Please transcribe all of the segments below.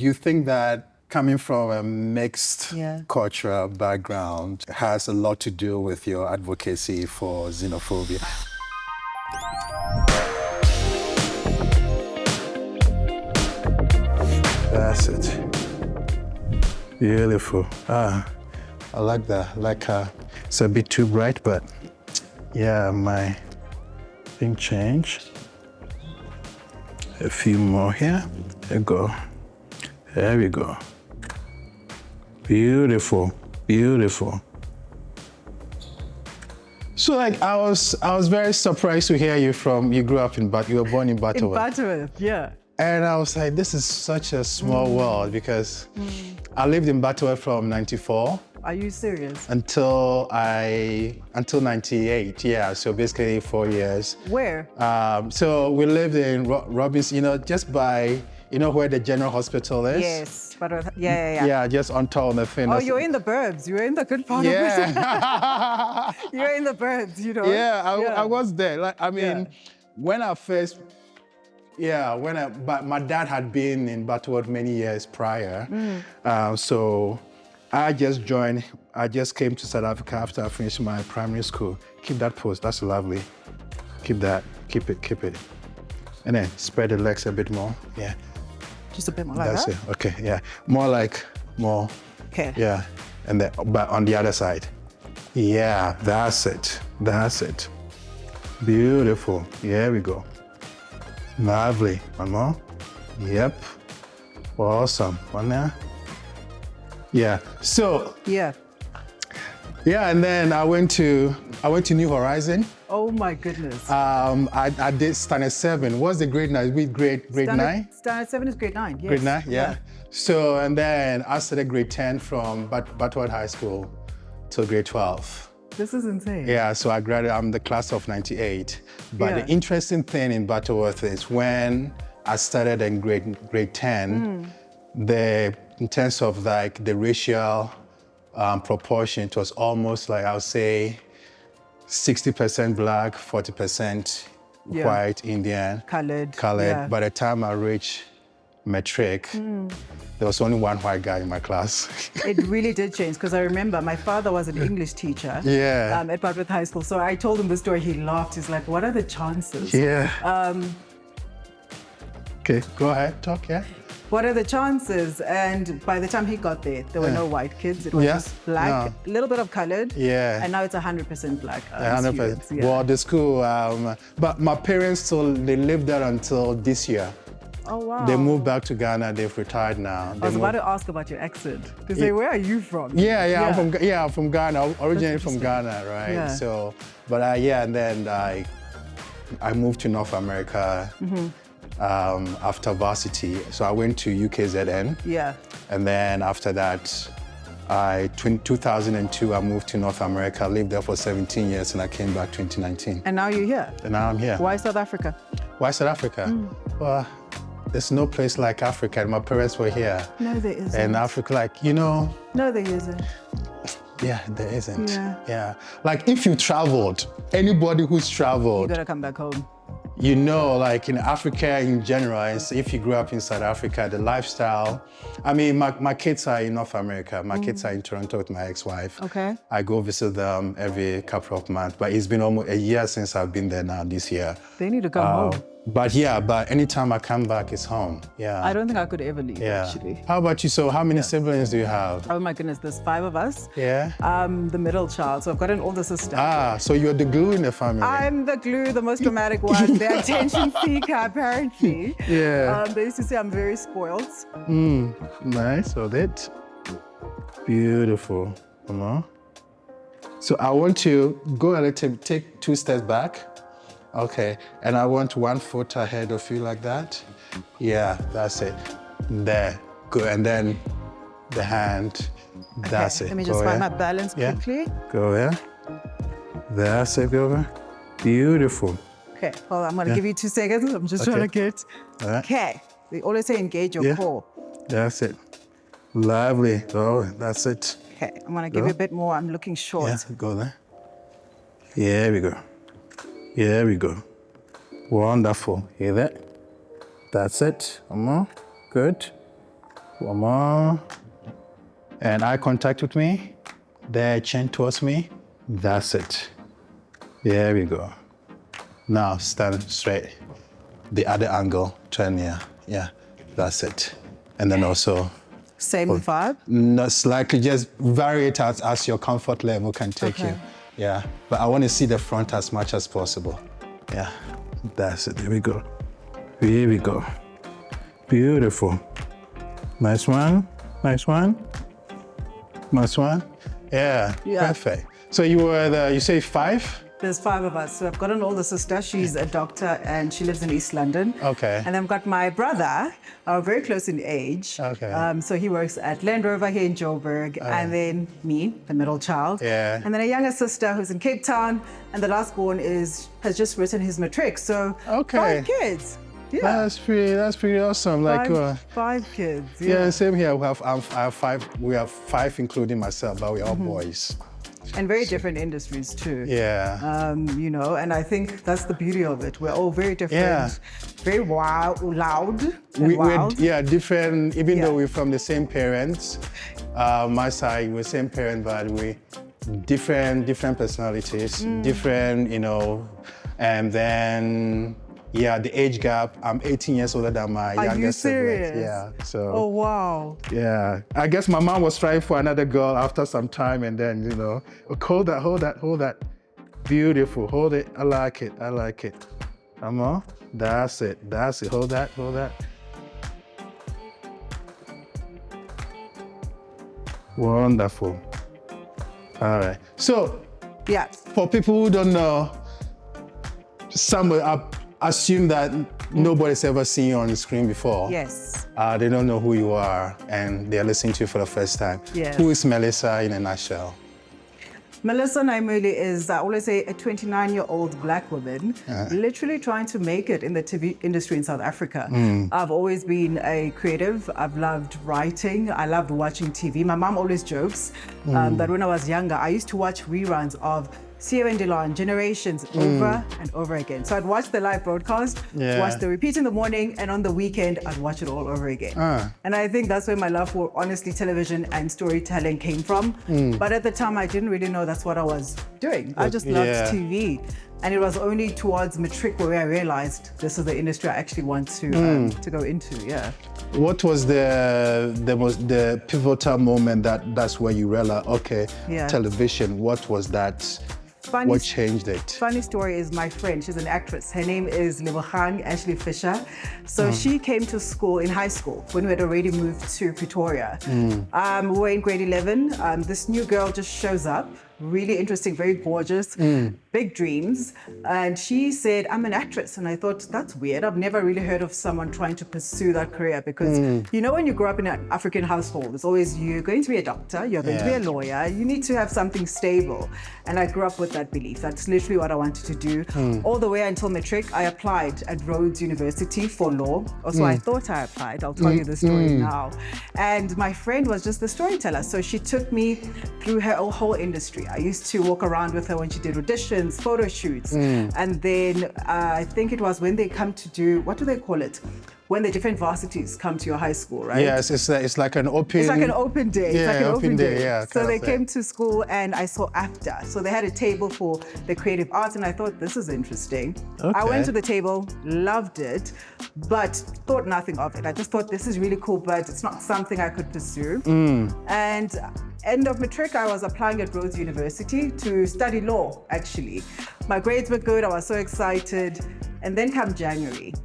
you think that coming from a mixed Yeah. cultural background has a lot to do with your advocacy for xenophobia? That's it. Beautiful. I like that. It's a bit too bright, but yeah, my thing changed. A few more here. There we go. There we go. Beautiful, beautiful. So I was very surprised to hear you grew up you were born in Butterworth. In Butterworth, yeah. And I was like, this is such a small world because I lived in Butterworth from 94. Are you serious? Until 98, yeah. So basically 4 years. Where? So we lived in Robinson, just by, where the General Hospital is? Yes, but yeah. Yeah, just on top of the thing. Oh, you're in the burbs. You're in the good part of it. You're in the burbs, Yeah, I was there. When I first, but my dad had been in Butterworth many years prior. So I just came to South Africa after I finished my primary school. Keep that pose, that's lovely. Keep that, keep it. And then spread the legs a bit more, yeah. Just a bit more like that's that? It, okay, yeah. More. Okay. Yeah, and then, but on the other side. Yeah, that's it. Beautiful, here we go. Lovely, one more. Yep, awesome, one there. Yeah, so. Yeah. Yeah, and then I went to New Horizon. Oh my goodness. I did standard 7. What's the grade 9? With grade 9? Standard 7 is grade 9, yes. Grade 9, yeah. So, and then I started grade 10 from Butterworth High School till grade 12. This is insane. Yeah, so I graduated, I'm the class of 98. But the interesting thing in Butterworth is when I started in grade 10, in terms of the racial proportion, it was almost I would say 60% black, 40% white, Indian, colored. Yeah. By the time I reached matric, there was only one white guy in my class. It really did change, because I remember my father was an English teacher at Butterworth High School. So I told him the story, he laughed. He's like, what are the chances? Yeah. Okay, go ahead, talk, yeah. What are the chances? And by the time he got there were no white kids. It was just black, a little bit of colored. Yeah. And now it's 100% black. 100%. Students, yeah. Well, the school, but my parents they lived there until this year. Oh, wow. They moved back to Ghana. They've retired now. I was about to ask about your accent. To say, where are you from? I'm from Ghana. Originally from Ghana, right? Yeah. So, but and then I moved to North America. After varsity. So I went to UKZN. Yeah. And then after that, 2002, I moved to North America, lived there for 17 years, and I came back 2019. And now you're here? And now I'm here. Why South Africa? Why South Africa? Well, there's no place like Africa, and my parents were here. No, there isn't. And Africa, No, there isn't. Yeah, there isn't. Yeah. If you traveled, anybody who's traveled, you gotta come back home. In Africa in general, if you grew up in South Africa, the lifestyle, my kids are in North America. My kids are in Toronto with my ex-wife. Okay. I go visit them every couple of months, but it's been almost a year since I've been there now this year. They need to come home. But anytime I come back, it's home. Yeah. I don't think I could ever leave, actually. How about you? So how many siblings do you have? Oh my goodness, there's 5 of us. Yeah. I'm the middle child, so I've got an older sister. So you're the glue in the family. I'm the glue, the most dramatic one, the attention seeker, apparently. Yeah. They used to say I'm very spoiled. Nice, so that. Beautiful. Come on. So I want to go a little, take 2 steps back. Okay, and I want 1 foot ahead of you like that. Yeah, that's it. There, good, and then the hand, that's it. Let me just find my balance quickly. Go here. That's it, go over. Beautiful. Okay, hold on, I'm gonna give you 2 seconds. I'm just trying to get. Okay, they always say engage your core. That's it. Lovely, oh, that's it. Okay, I'm gonna give you a bit more. I'm looking short. Yeah, go there. Here we go. Here we go. Wonderful. Hear that? That's it. Good. One more. And eye contact with me. There, chin towards me. That's it. There we go. Now stand straight. The other angle, turn here. Yeah, that's it. And then also... Same vibe? No, slightly, just vary it as your comfort level can take you. Yeah, but I want to see the front as much as possible. Yeah, that's it. Here we go. Here we go. Beautiful. Nice one. Nice one. Nice one. Yeah, perfect. So you were you say 5? There's 5 of us. So I've got an older sister. She's a doctor and she lives in East London. Okay. And then I've got my brother, very close in age. Okay. So he works at Land Rover here in Joburg. And then me, the middle child. Yeah. And then a younger sister who's in Cape Town. And the last born has just written his matric. So 5 kids. Yeah. That's pretty awesome. Five kids. Yeah, same here. We have 5. We have 5, including myself, but we're all boys. And very different industries too. Yeah. You know, and I think that's the beauty of it. We're all very different, very loud and wild. We're different, even though we're from the same parents. My side, we're same parent, but we different personalities, different, you know, and then the age gap. I'm 18 years older than my youngest sibling. Yeah. So. Oh wow. Yeah. I guess my mom was trying for another girl after some time, and then hold that. Beautiful. Hold it. I like it. Come on. That's it. Hold that. Wonderful. All right. So. Yeah. For people who don't know, assume that nobody's ever seen you on the screen before. Yes. They don't know who you are, and they're listening to you for the first time. Yes. Who is Melissa in a nutshell? Melissa Nayimuli is, I always say, a 29-year-old Black woman, literally trying to make it in the TV industry in South Africa. I've always been a creative. I've loved writing. I loved watching TV. My mom always jokes that when I was younger, I used to watch reruns of Sierra and Delon, Generations, over and over again. So I'd watch the live broadcast, watch the repeat in the morning, and on the weekend, I'd watch it all over again. And I think that's where my love for, honestly, television and storytelling came from. But at the time, I didn't really know that's what I was doing. I just loved TV. And it was only towards matric where I realized this is the industry I actually want to go into, What was the pivotal moment that's where you realized, okay, television, what was that? What changed it? Funny story is my friend, she's an actress. Her name is Ashley Fisher. So she came to school in high school when we had already moved to Pretoria. We were in grade 11. This new girl just shows up, really interesting, very gorgeous, big dreams. And she said, I'm an actress. And I thought, that's weird. I've never really heard of someone trying to pursue that career because, you know, when you grow up in an African household, it's always you're going to be a doctor, you're going to be a lawyer, you need to have something stable. And I grew up with that belief. That's literally what I wanted to do. All the way until matric, I applied at Rhodes University for law. Also, I thought I applied. I'll tell you the story now. And my friend was just the storyteller. So she took me through her whole industry. I used to walk around with her when she did auditions, photo shoots. And then I think it was when they come to do, what do they call it? When the different varsities come to your high school, right? Yes, it's like an open... It's like an open day. Yeah, it's like an open day. Yeah, so they came to school and I saw AFTA. So they had a table for the creative arts and I thought, this is interesting. Okay. I went to the table, loved it, but thought nothing of it. I just thought, this is really cool, but it's not something I could pursue. And end of matric, I was applying at Rhodes University to study law, actually. My grades were good, I was so excited. And then come January,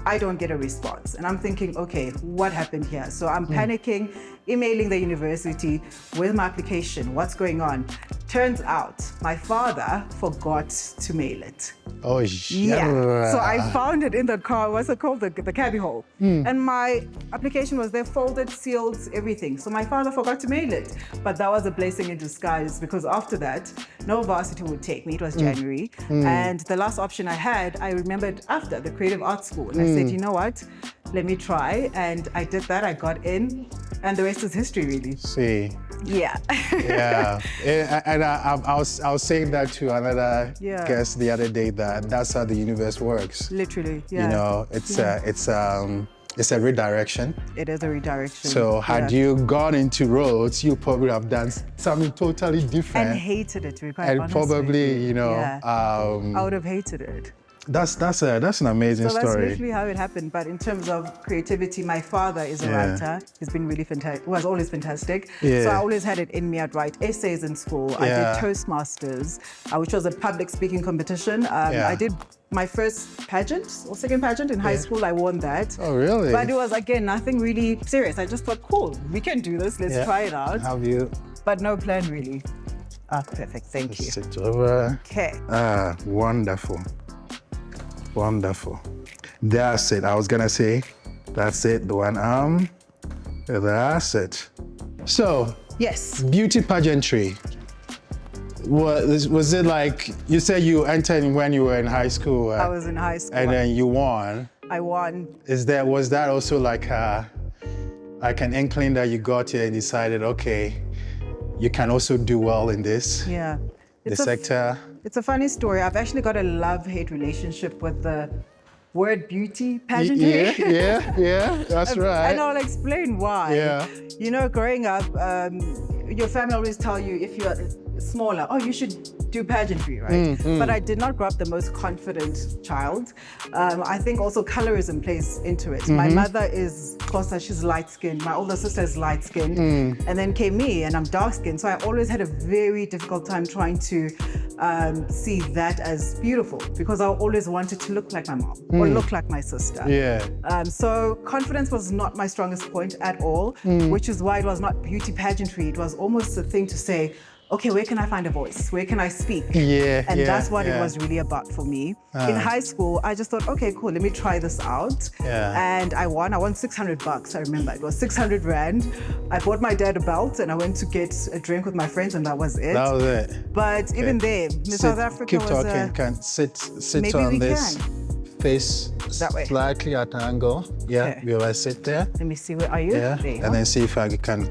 I don't get a response. And I'm thinking, okay, what happened here? So I'm panicking, emailing the university with my application, what's going on? Turns out my father forgot to mail it. Oh, yeah. So I found it in the car, what's it called? The cabby hole. And my application was there, folded, sealed, everything. So my father forgot to mail it. But that was a blessing in disguise because after that, no varsity would take me. It was January. And the last option I had, I remembered after the creative arts school. And I said, you know what? Let me try. And I did that. I got in. And the rest is history, really. See. Yeah. Yeah. And I was saying that to another guest the other day, that that's how the universe works. Literally, yeah. You know, it's it's a redirection. It is a redirection. So had you gone into roads, you probably have done something totally different. And hated it, to be quite and honest with probably, you. I would have hated it. That's an amazing so story. That's literally how it happened. But in terms of creativity, my father is a writer. He's been really fantastic. Was always fantastic. So I always had it in me. I'd write essays in school. I did Toastmasters, which was a public speaking competition. I did my first pageant or second pageant in high school. I won that. Oh, really? But it was, again, nothing really serious. I just thought, cool, we can do this. Let's try it out. Have you? But no plan really. Perfect. Thank you. Sit over. Okay. Wonderful. Wonderful. That's it. I was gonna say, that's it. The one arm. That's it. So, yes, beauty pageantry. Was it like, you said you entered when you were in high school? I was in high school. And then you won. I won. Was that also like an inkling that you got here and decided, okay, you can also do well in this? Yeah. The sector. It's a funny story. I've actually got a love-hate relationship with the word beauty pageantry. Yeah, that's right. And I'll explain why. Yeah. You know, growing up, your family always tell you if you're smaller, oh, you should do pageantry, right? But I did not grow up the most confident child. I think also colorism plays into it. My mother is Xhosa, she's light-skinned. My older sister is light-skinned. And then came me, and I'm dark-skinned. So I always had a very difficult time trying to see that as beautiful, because I always wanted to look like my mom or look like my sister. So confidence was not my strongest point at all, which is why it was not beauty pageantry. It was almost a thing to say, okay, where can I find a voice? Where can I speak? And that's what it was really about for me. In high school, I just thought, okay, cool, let me try this out. And I won $600. I remember it was 600 Rand. I bought my dad a belt and I went to get a drink with my friends, and that was it. That was it. But even there, South Africa keep was talking. Can sit maybe on we this. Can. Face that way. Slightly at an angle. Yeah, you will sit there. Let me see, where are you? Yeah, and then see if I can,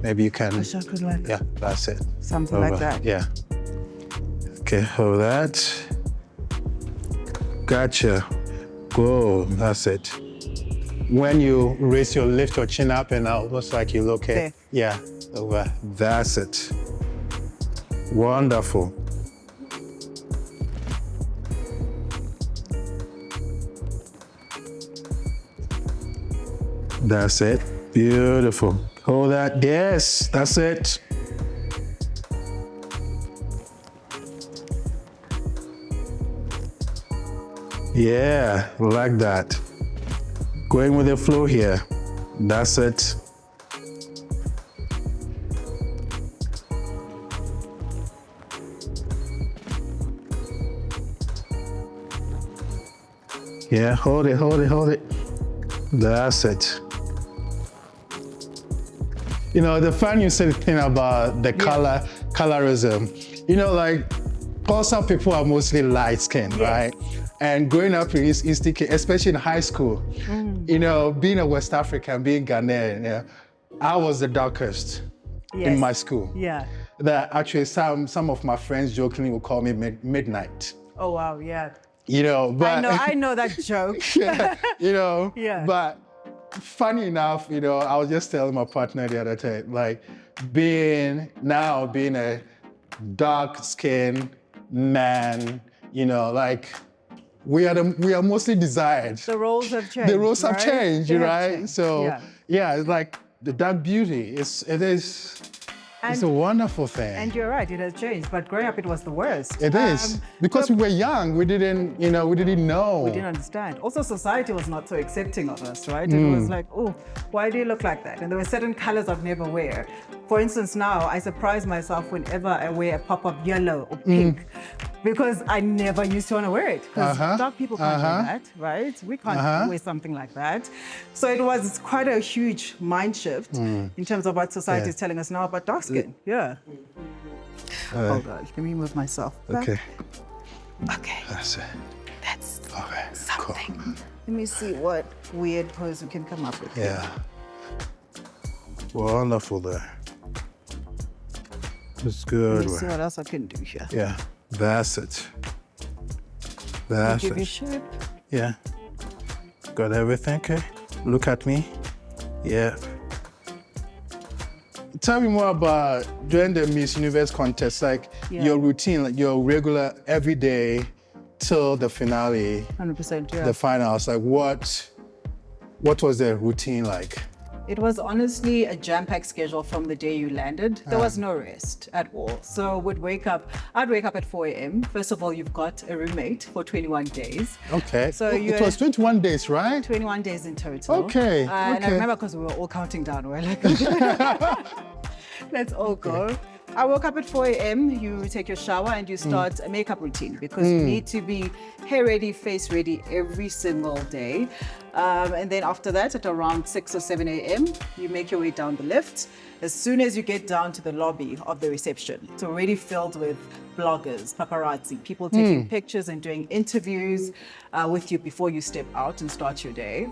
maybe you can. Wish I could like. Yeah, that's it. Something like that. Yeah. Okay, hold that. Gotcha. Go, that's it. When you lift your chin up and almost like you look at. Yeah, over. That's it. Wonderful. That's it. Beautiful. Hold that. Yes, that's it. Yeah, like that. Going with the flow here. That's it. Yeah, hold it. That's it. You know, the fun you said thing about the colorism, you know, like, Xhosa people are mostly light-skinned, right? And growing up in East, especially in high school, you know, being a West African, being Ghanaian, I was the darkest in my school. That actually some of my friends jokingly would call me Midnight. Oh, wow, yeah. You know, but I know that joke. you know, but funny enough, you know, I was just telling my partner the other time, like, being a dark-skinned man, you know, like, we are mostly desired. The roles have changed. The roles have changed, right? So yeah, it's like the dark beauty. It's a wonderful thing. And you're right, it has changed. But growing up, it was the worst. It is. Because we were young, we didn't know. We didn't understand. Also, society was not so accepting of us, right? It was like, oh, why do you look like that? And there were certain colors I'd never wear. For instance, now I surprise myself whenever I wear a pop-up yellow or pink, because I never used to want to wear it. Because dark people can't do that, right? We can't wear something like that. So it's quite a huge mind shift in terms of what society is telling us now about dark skin. Hold on, let me move myself back. Okay. That's it. That's Cool. something. Let me see what weird pose we can come up with. Wonderful there. It's good. Let me see what else I can do here. Yeah, that's it. That's give it. you shape. Yeah. Got everything, okay? Look at me. Yeah. Tell me more about during the Miss Universe contest, like your routine, like your regular everyday till the finale. 100%, yeah. The finals, like what was the routine like? It was honestly a jam-packed schedule from the day you landed. There was no rest at all. So I'd wake up at 4 a.m. First of all, you've got a roommate for 21 days. Okay. So it was 21 days, right? 21 days in total. Okay. And I remember because we were all counting down. We're like, let's all go. I woke up at 4 a.m. You take your shower and you start a makeup routine because you need to be hair ready, face ready every single day. And then after that, at around 6 or 7 a.m., you make your way down the lift. As soon as you get down to the lobby of the reception, it's already filled with bloggers, paparazzi, people taking pictures and doing interviews with you before you step out and start your day.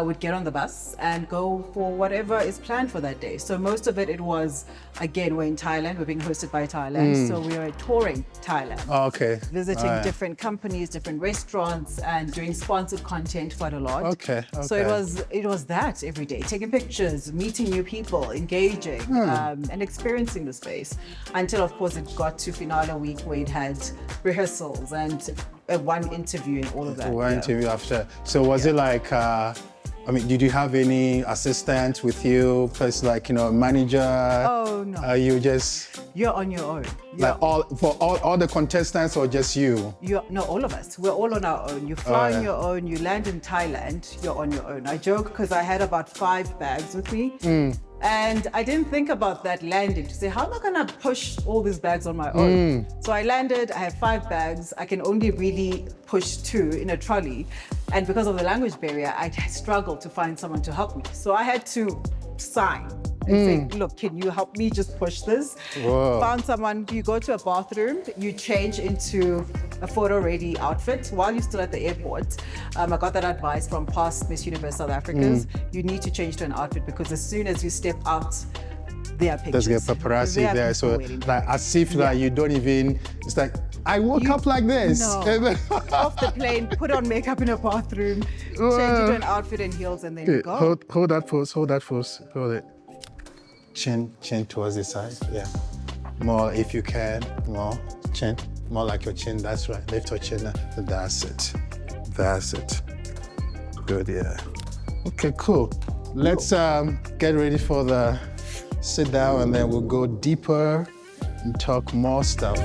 Would get on the bus and go for whatever is planned for that day. So most of it was, again, we're in Thailand, we're being hosted by Thailand. So we are touring Thailand. Oh, okay. Visiting different companies, different restaurants, and doing sponsored content quite a lot. Okay. So it was that every day, taking pictures, meeting new people, engaging, and experiencing the space. Until, of course, it got to finale week where it had rehearsals and one interview and all of that. One interview after. So was it like, I mean, did you have any assistant with you? Plus, like, you know, manager? Oh, no. You just... You're on your own. Like all the contestants or just you? No, all of us. We're all on our own. You fly on your own. You land in Thailand. You're on your own. I joke because I had about 5 bags with me. And I didn't think about that landing to say, how am I going to push all these bags on my own? So I landed, I have 5 bags. I can only really push 2 in a trolley. And because of the language barrier, I struggled to find someone to help me. So I had to sign and say, look, can you help me just push this? Whoa. Found someone, you go to a bathroom, you change into a photo-ready outfit while you're still at the airport. I got that advice from past Miss Universe South Africans. You need to change to an outfit because as soon as you step out, there are pictures. There's paparazzi there. So like as if like you don't even, it's like, I woke up like this. No. Off the plane, put on makeup in a bathroom, change into an outfit and heels, and then you go. Hold that pose, hold it. Chin towards the side, yeah. More if you can, more chin, more like your chin, that's right. Lift your chin, that's it. Good, yeah. Okay, cool. Let's get ready for the sit down and then we'll go deeper and talk more stuff.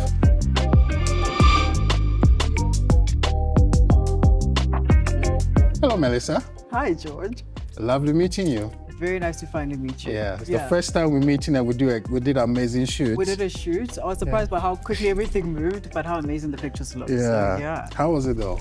Hello, Melissa. Hi, George. Lovely meeting you. Very nice to finally meet you. Yeah, it's the first time we're meeting and we did an amazing shoot. We did a shoot. I was surprised by how quickly everything moved, but how amazing the pictures look. Yeah. So, How was it though?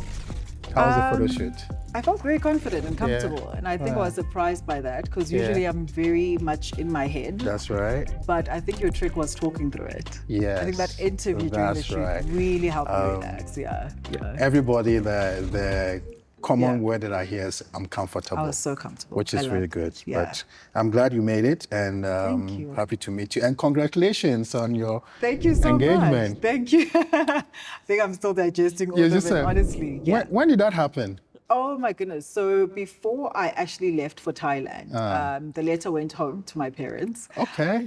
How was the photo shoot? I felt very confident and comfortable, and I think I was surprised by that because usually I'm very much in my head. That's right. But I think your trick was talking through it. Yes. I think that interview during the shoot really helped me relax. Yeah. Everybody, the common word that I hear is I'm comfortable. I was so comfortable. Which is really good. Yeah. But I'm glad you made it and Thank you. happy to meet you. And congratulations on your Thank you so engagement. much. Thank you. I think I'm still digesting all of it, honestly. Yeah. When did that happen? Oh my goodness. So before I actually left for Thailand, the letter went home to my parents. Okay.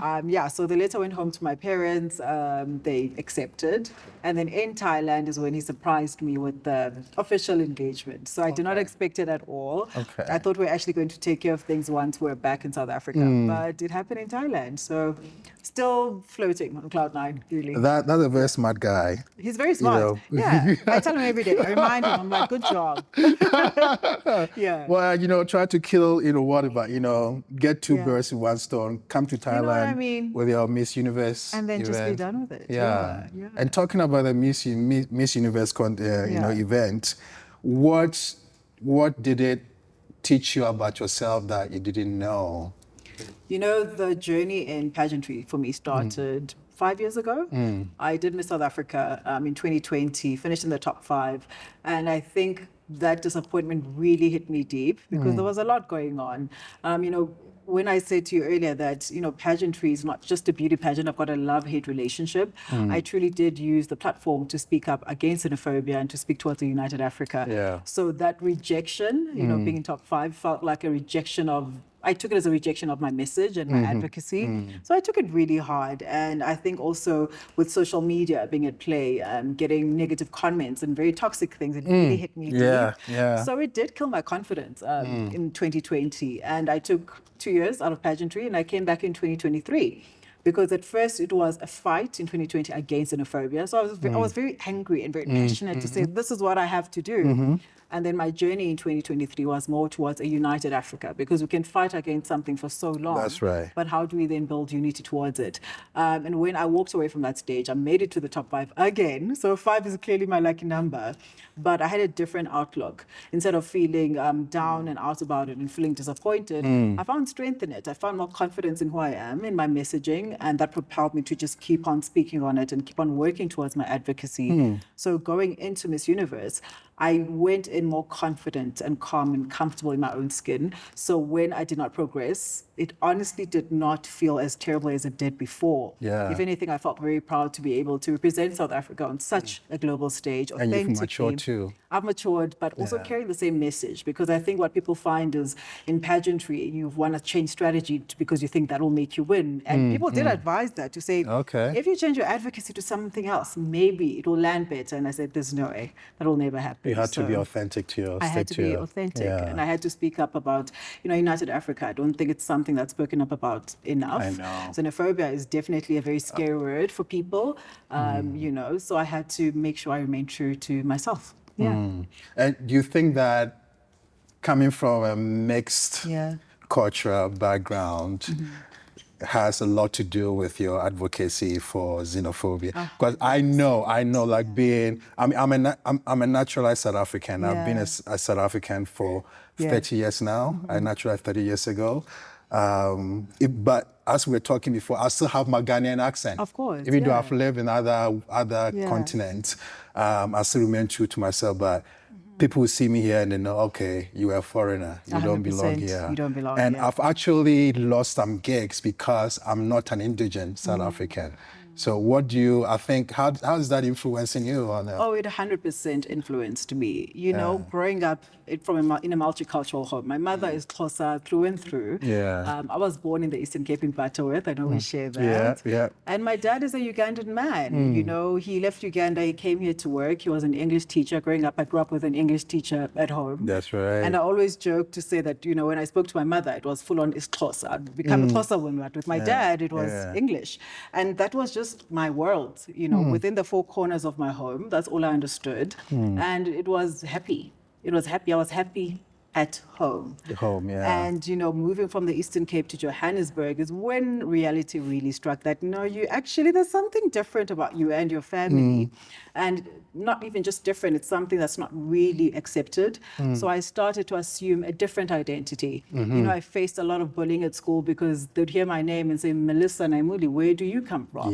So the letter went home to my parents. They accepted. And then in Thailand is when he surprised me with the official engagement. So I did not expect it at all. Okay. I thought we were actually going to take care of things once we're back in South Africa. But it happened in Thailand. So still floating on cloud 9, really. That's a very smart guy. He's very smart. You know. Yeah. I tell him every day. I remind him. I'm like, good job. Yeah. Well, try to kill, whatever, get 2 birds with 1 stone, come to Thailand You know what I mean? with your Miss Universe And then event. just be done with it. Yeah. And talking about the Miss Universe event, what did it teach you about yourself that you didn't know? The journey in pageantry for me started 5 years ago. I did Miss South Africa in 2020, finished in the top 5. And I think that disappointment really hit me deep because there was a lot going on. when I said to you earlier that, pageantry is not just a beauty pageant, I've got a love-hate relationship. I truly did use the platform to speak up against xenophobia and to speak towards a united Africa. Yeah. So that rejection, being in top 5 felt like a rejection of, I took it as a rejection of my message and my advocacy. So I took it really hard. And I think also with social media being at play, getting negative comments and very toxic things, it really hit me deep. Yeah. So it did kill my confidence in 2020. And I took 2 years out of pageantry and I came back in 2023. Because at first it was a fight in 2020 against xenophobia. So I was very angry and very passionate to say, this is what I have to do. And then my journey in 2023 was more towards a united Africa, because we can fight against something for so long. That's right. But how do we then build unity towards it? And when I walked away from that stage, I made it to the top 5 again. So 5 is clearly my lucky number. But I had a different outlook. Instead of feeling down and out about it and feeling disappointed, I found strength in it. I found more confidence in who I am, in my messaging, and that propelled me to just keep on speaking on it and keep on working towards my advocacy. So going into Miss Universe, I went in more confident and calm and comfortable in my own skin. So when I did not progress, it honestly did not feel as terrible as it did before. Yeah. If anything, I felt very proud to be able to represent South Africa on such a global stage. And you've matured too. I've matured, but also carry the same message, because I think what people find is in pageantry, you want to change strategy because you think that will make you win. And people did advise that, to say, if you change your advocacy to something else, maybe it will land better. And I said, there's no way, that will never happen. You had to be authentic to yourself. I had to be authentic, and I had to speak up about, United Africa. I don't think it's something that's spoken up about enough. I know. Xenophobia is definitely a very scary word for people, so I had to make sure I remain true to myself. And do you think that coming from a mixed cultural background has a lot to do with your advocacy for xenophobia? Because I know, like being, I'm a naturalized South African. I've been a South African for 30 years now. I naturalized 30 years ago. But as we were talking before, I still have my Ghanaian accent. Of course, even though I've lived in other continents, I still remain true to myself. But people will see me here and they know, okay, you are a foreigner. You don't belong here. You don't belong and here. I've actually lost some gigs because I'm not an indigent South African. So what do you, how is that influencing you on that? Oh, it 100% influenced me. Growing up in a multicultural home. My mother is Xhosa through and through. I was born in the Eastern Cape in Butterworth. I know we share that. And my dad is a Ugandan man. He left Uganda, he came here to work. He was an English teacher. Growing up, I grew up with an English teacher at home. That's right. And I always joke to say that, when I spoke to my mother, it was full on Xhosa. I'd become a Xhosa woman, but with my dad, it was English. And that was just my world, within the 4 corners of my home. That's all I understood. And it was happy. I was happy at home. And, moving from the Eastern Cape to Johannesburg is when reality really struck that, there's something different about you and your family. And not even just different, it's something that's not really accepted. So I started to assume a different identity. I faced a lot of bullying at school because they'd hear my name and say, Melissa Nayimuli, where do you come from?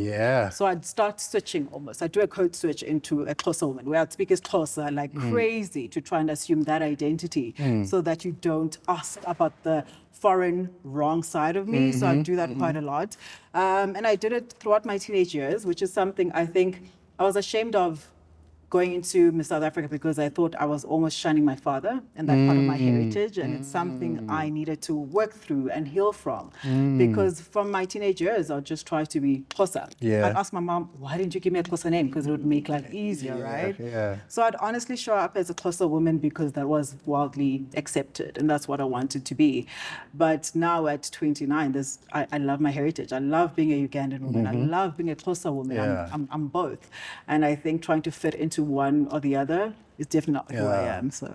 So I'd start switching almost. I'd do a code switch into a Xhosa woman, where I'd speak as Xhosa like crazy to try and assume that identity, so that you don't ask about the foreign wrong side of me. So I'd do that quite a lot. And I did it throughout my teenage years, which is something I think I was ashamed of going into Miss South Africa, because I thought I was almost shunning my father and that part of my heritage, and it's something I needed to work through and heal from. Because from my teenage years, I'd just try to be Xhosa. I'd ask my mom, why didn't you give me a Xhosa name? Because it would make life easier, right? So I'd honestly show up as a Xhosa woman because that was wildly accepted, and that's what I wanted to be. But now at 29, I love my heritage. I love being a Ugandan woman. I love being a Xhosa woman. I'm both. And I think trying to fit into one or the other is definitely who I am. So,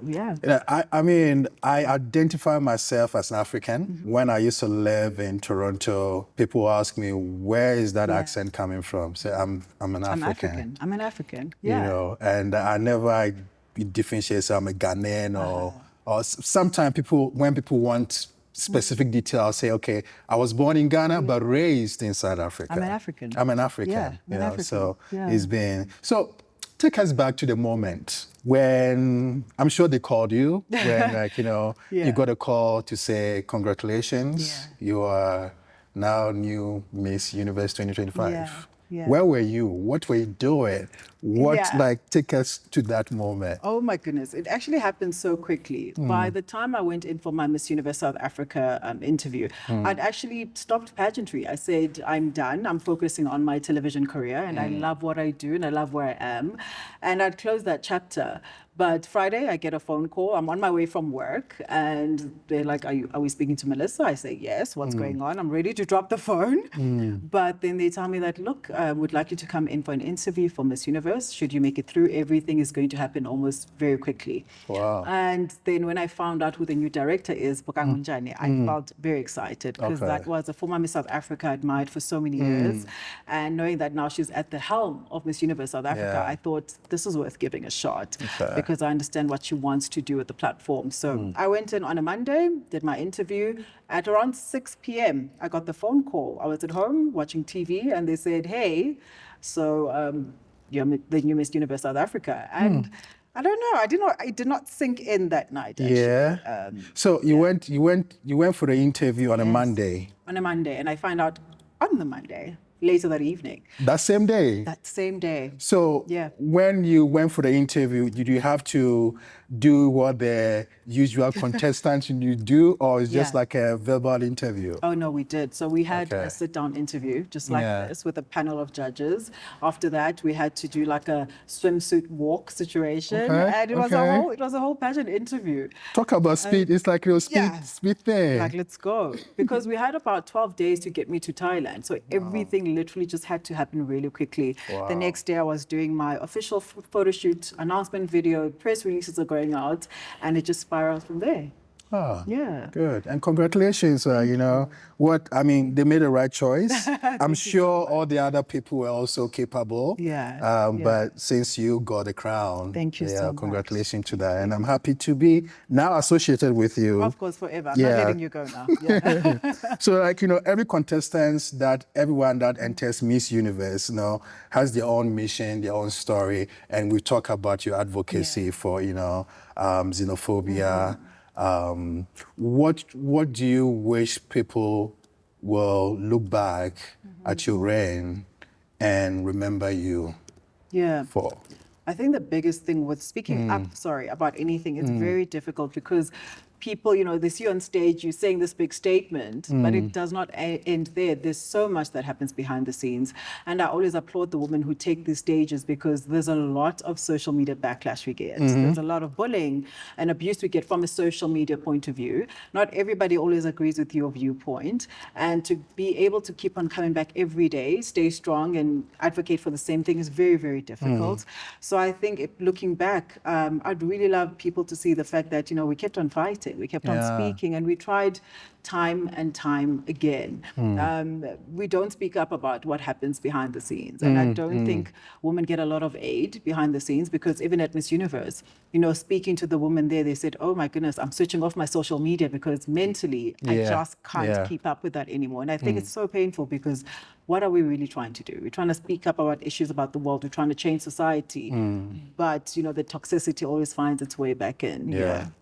I identify myself as an African. When I used to live in Toronto, people ask me, where is that accent coming from? So I'm an African. I'm an African. And I never differentiate, so I'm a Ghanaian or sometimes when people want specific detail, I'll say, okay, I was born in Ghana, but raised in South Africa. I'm an African. I'm an African. Yeah, I'm an African. So it's been... So take us back to the moment when, I'm sure they called you, when like, you know, you got a call to say, congratulations, you are now new Miss Universe 2025. Where were you? What were you doing? What, like, take us to that moment? Oh my goodness, it actually happened so quickly. By the time I went in for my Miss Universe South Africa interview, I'd actually stopped pageantry. I said, I'm done. I'm focusing on my television career, and I love what I do and I love where I am. And I'd closed that chapter. But Friday, I get a phone call. I'm on my way from work, and they're like, are we speaking to Melissa? I say, yes. What's going on? I'm ready to drop the phone. But then they tell me that, look, would like you to come in for an interview for Miss Universe. Should you make it through, everything is going to happen almost very quickly. Wow. And then when I found out who the new director is, Bokangunjani, I felt very excited, because that was a former Miss South Africa I admired for so many years. And knowing that now she's at the helm of Miss Universe South Africa, I thought this is worth giving a shot, because I understand what she wants to do with the platform. So I went in on a Monday, did my interview. At around 6 p.m., I got the phone call. I was at home watching TV, and they said, hey, so you're the new Miss Universe South Africa. And I don't know, it did not sink in that night, actually. So you went for the interview on a Monday. On a Monday, and I find out on the Monday, later that evening. That same day? That same day. So when you went for the interview, did you have to do what the usual contestants you do, or is just like a verbal interview? Oh, no, we did. So we had a sit-down interview, just like this, with a panel of judges. After that, we had to do like a swimsuit walk situation. And it was a whole pageant interview. Talk about speed. It's like your speed thing. Like, let's go. Because we had about 12 days to get me to Thailand. So everything literally just had to happen really quickly. The next day, I was doing my official photo shoot, announcement video, press releases are going out, and it just spiraled from there. Oh, good. And congratulations, you know, they made the right choice. I'm sure all the other people were also capable. But since you got the crown, thank you so much. Congratulations to that. And I'm happy to be now associated with you. Of course, forever. I'm not letting you go now. So, like, you know, everyone that enters Miss Universe, you know, has their own mission, their own story. And we talk about your advocacy for, you know, xenophobia. What do you wish people will look back at your reign and remember you for? I think the biggest thing with speaking up, about anything, it's very difficult, because people, you know, they see you on stage, you're saying this big statement, but it does not end there. There's so much that happens behind the scenes. And I always applaud the women who take these stages, because there's a lot of social media backlash we get. There's a lot of bullying and abuse we get from a social media point of view. Not everybody always agrees with your viewpoint. And to be able to keep on coming back every day, stay strong and advocate for the same thing is very, very difficult. So I think looking back, I'd really love people to see the fact that, you know, we kept on fighting. We kept on speaking, and we tried time and time again. We don't speak up about what happens behind the scenes. And I don't think women get a lot of aid behind the scenes, because even at Miss Universe, you know, speaking to the women there, they said, oh my goodness, I'm switching off my social media, because mentally I just can't keep up with that anymore. And I think it's so painful, because what are we really trying to do? We're trying to speak up about issues about the world. We're trying to change society. But, you know, the toxicity always finds its way back in.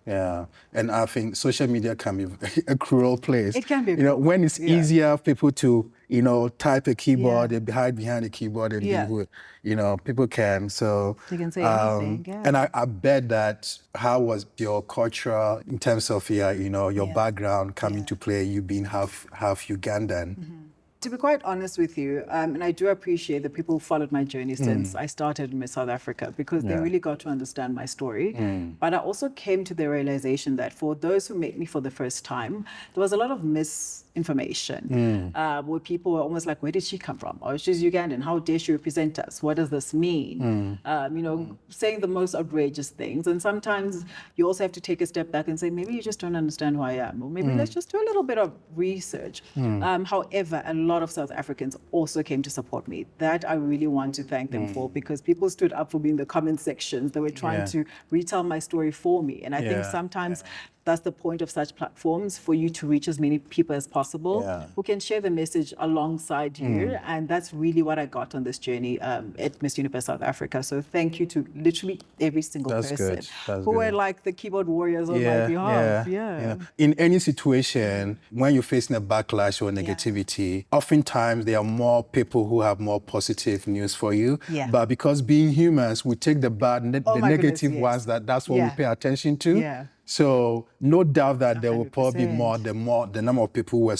And I think social media can be a cruel place. It can be. You know, when it's easier for people to, you know, type a keyboard and hide behind a keyboard and do it, you know, people can. So they can say anything. And I bet that how was your culture in terms of you know, your background coming to play, you being half Ugandan? To be quite honest with you, and I do appreciate the people who followed my journey since I started in Miss South Africa, because they really got to understand my story. But I also came to the realization that for those who met me for the first time, there was a lot of misinformation, where people were almost like, where did she come from? Oh, she's Ugandan. How dare she represent us? What does this mean? You know, saying the most outrageous things. And sometimes you also have to take a step back and say, maybe you just don't understand who I am, or maybe let's just do a little bit of research. However, a lot of South Africans also came to support me. That I really want to thank them for, because people stood up for me in the comment sections. They were trying to retell my story for me. And I think sometimes that's the point of such platforms, for you to reach as many people as possible who can share the message alongside you. And that's really what I got on this journey at Miss Universe South Africa. So thank you to literally every single person who were like the keyboard warriors on my behalf. You know, in any situation, when you're facing a backlash or negativity, oftentimes there are more people who have more positive news for you. But because being humans, we take the bad, the negative ones, that's what we pay attention to. So no doubt that there will probably be the number of people who are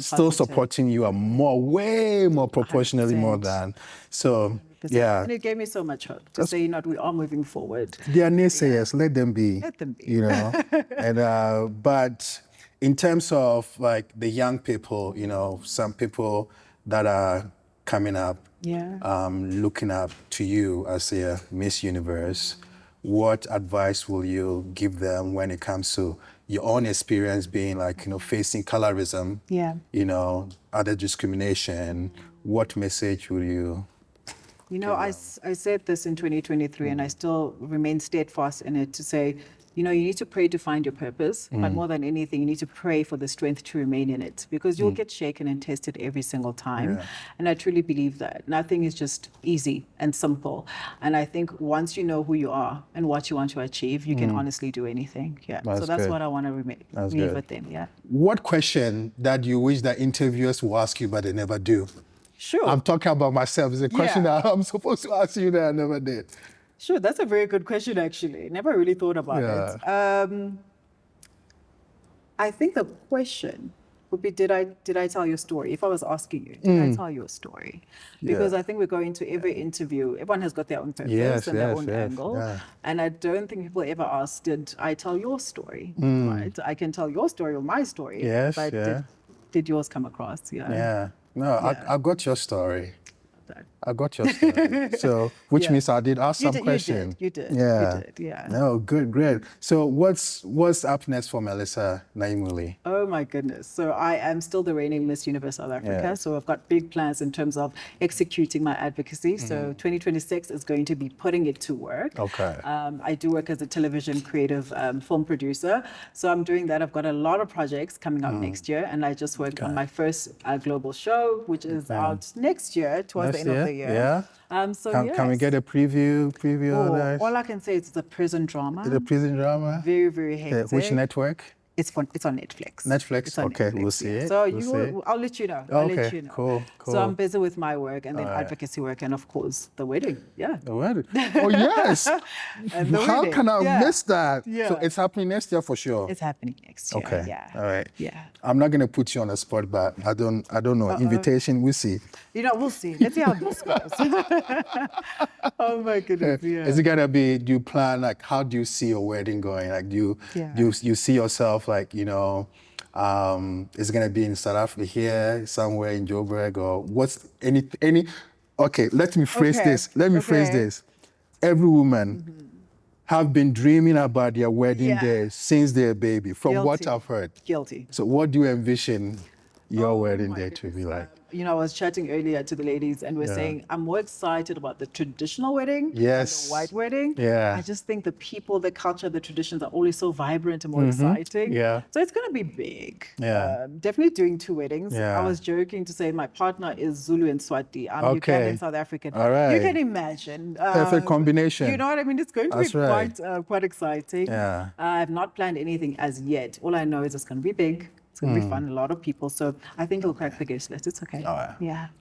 still supporting you are way more proportionally 100%. more than. So yeah. And it gave me so much hope to say, you know, we are moving forward. They are naysayers, let them be. Let them be. You know, and but in terms of like the young people, you know, some people that are coming up, looking up to you as a Miss Universe, what advice will you give them when it comes to your own experience being like, you know, facing colorism, you know, other discrimination? What message will you? You know, I said this in 2023 and I still remain steadfast in it to say, you know, you need to pray to find your purpose, but more than anything, you need to pray for the strength to remain in it, because you'll get shaken and tested every single time. And I truly believe that nothing is just easy and simple. And I think once you know who you are and what you want to achieve, you can honestly do anything. So that's what I want to leave with them. What question that you wish that interviewers will ask you, but they never do? Sure. I'm talking about myself. It's a question that I'm supposed to ask you that I never did. Sure, that's a very good question, actually. Never really thought about it. I think the question would be, did I tell your story? If I was asking you, did I tell your story? Because I think we go into every interview, everyone has got their own purpose and their own angle. And I don't think people ever ask, did I tell your story? Right? I can tell your story or my story, but did yours come across? No, I got your story. I got your story. So, which means I did ask some questions. You did. No, good, great. So what's up next for Melissa Nayimuli? Oh my goodness. So I am still the reigning Miss Universe South Africa. So I've got big plans in terms of executing my advocacy. So 2026 is going to be putting it to work. I do work as a television creative film producer. So I'm doing that. I've got a lot of projects coming up next year. And I just worked on my first global show, which is out next year, towards the end of the year. Can we get a preview of that? All I can say is it's a prison drama. It's a prison drama? Very, very hectic. Which network? It's on Netflix. Netflix? Okay, we'll see it. So I'll let you know. I'll let you know. Cool. So I'm busy with my work and then advocacy work and of course the wedding. The wedding. Oh yes. How can I miss that? So it's happening next year for sure. It's happening next year. Okay. All right. I'm not gonna put you on the spot, but I don't know. Invitation, we'll see. You know, we'll see. Let's see how this goes. Oh my goodness. Is it gonna be? Do you plan, like, how do you see your wedding going? Like, do you see yourself, like, you know, is it gonna be in South Africa, here, somewhere in Joburg, or what's any? Okay, let me phrase this. This. Every woman have been dreaming about their wedding day since they're a baby, from what I've heard. Guilty. So what do you envision your wedding day to be like? You know, I was chatting earlier to the ladies and we're saying, I'm more excited about the traditional wedding than the white wedding. I just think the people, the culture, the traditions are always so vibrant and more exciting. So it's going to be big. Definitely doing 2 weddings. I was joking to say my partner is Zulu and Swati. I'm Ugandan and South African. All right. You can imagine. Perfect combination. You know what I mean? It's going to be quite exciting. I've not planned anything as yet. All I know is it's going to be big. It's going to be fun, a lot of people. So I think it'll crack the guest list. It's okay.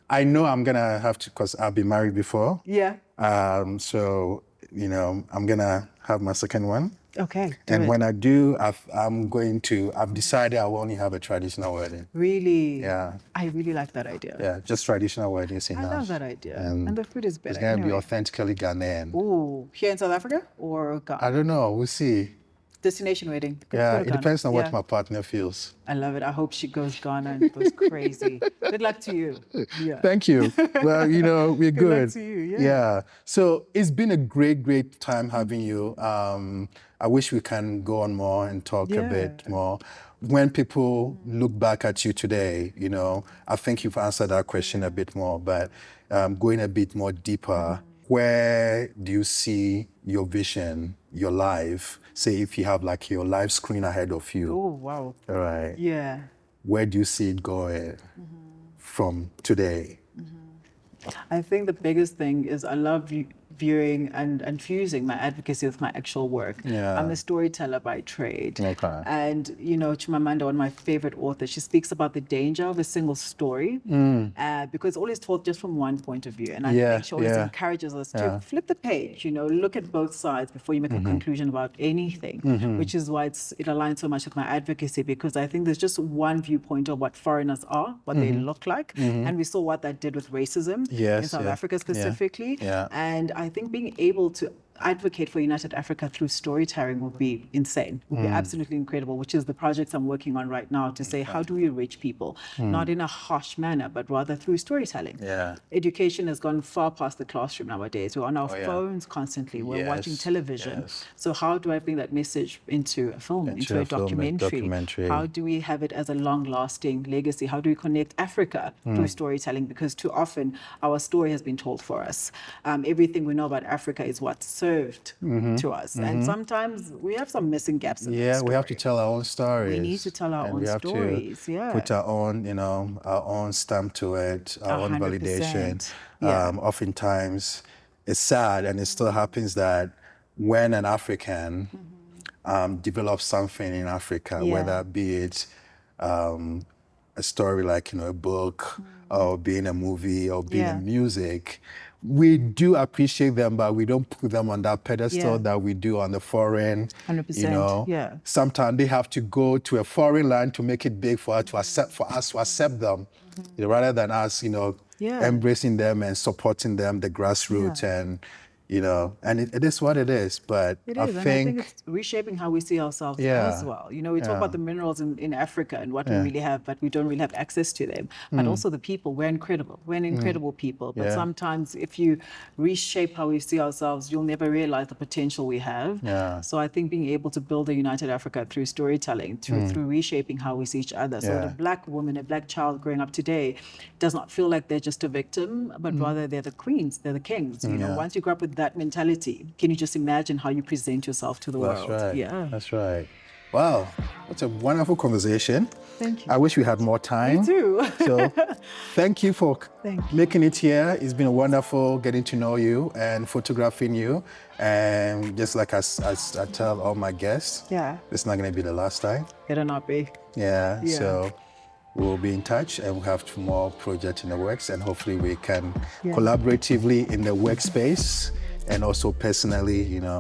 I know I'm going to have to, because I've been married before. So, you know, I'm going to have my second one. Okay. And when I do, I've decided I will only have a traditional wedding. Really? I really like that idea. Just traditional weddings enough. I love that idea. And the food is better. It's going to be authentically Ghanaian. Ooh, here in South Africa or Ghana? I don't know. We'll see. Destination wedding. It depends on what my partner feels. I love it. I hope she goes Ghana and goes crazy. Good luck to you. Thank you. Well, you know, we're good. Good luck to you. So it's been a great time having you. I wish we can go on more and talk a bit more. When people look back at you today, you know, I think you've answered that question a bit more, but going a bit more deeper, where do you see your vision, your life, say if you have like your life screen ahead of you. Oh, wow. All right. Yeah. Where do you see it going from today? I think the biggest thing is I love viewing and fusing my advocacy with my actual work. Yeah. I'm a storyteller by trade. Okay. And, you know, Chimamanda, one of my favorite authors, she speaks about the danger of a single story because it's always told just from one point of view. And I think she always encourages us to flip the page, you know, look at both sides before you make a conclusion about anything, which is why it aligns so much with my advocacy, because I think there's just one viewpoint of what foreigners are, what they look like. And we saw what that did with racism in South Africa specifically. And I think being able to advocate for United Africa through storytelling would be insane, would be absolutely incredible, which is the projects I'm working on right now to say, how do we reach people? Not in a harsh manner, but rather through storytelling. Education has gone far past the classroom nowadays. We're on our phones constantly. We're watching television. So how do I bring that message into a film, into a documentary? How do we have it as a long-lasting legacy? How do we connect Africa through storytelling? Because too often our story has been told for us. Everything we know about Africa is what's served to us. And sometimes we have some missing gaps in that story. We have to tell our own stories. We need to tell our own stories. We have to put our own, you know, our own stamp to it, our own validation. Oftentimes, it's sad, and it still happens that when an African develops something in Africa, whether be it a story like, you know, a book, or being a movie, or being in music, we do appreciate them, but we don't put them on that pedestal that we do on the foreign. 100%. You know, sometimes they have to go to a foreign land to make it big for us to accept them, you know, rather than us, you know, embracing them and supporting them, the grassroots, and you know, and it is what it is. But I think it's reshaping how we see ourselves as well. You know, we talk about the minerals in Africa and what we really have, but we don't really have access to them. But also the people, we're incredible. We're an incredible people. But sometimes if you reshape how we see ourselves, you'll never realize the potential we have. So I think being able to build a united Africa through storytelling, through reshaping how we see each other. So the Black woman, a Black child growing up today does not feel like they're just a victim, but rather they're the queens, they're the kings. You know, once you grow up with that mentality, can you just imagine how you present yourself to the world? That's right. That's right. Wow, that's a wonderful conversation. Thank you. I wish we had more time. Me too. So thank you for making it here. It's been wonderful getting to know you and photographing you. And just like I tell all my guests, it's not going to be the last time. It'll not be. So we'll be in touch, and we'll have more projects in the works, and hopefully we can collaboratively in the workspace and also personally, you know,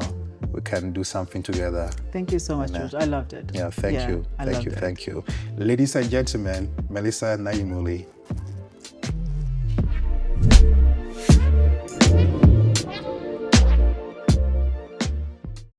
we can do something together. Thank you so much, George. I loved it. Thank you. Thank you. Ladies and gentlemen, Melissa Nayimuli.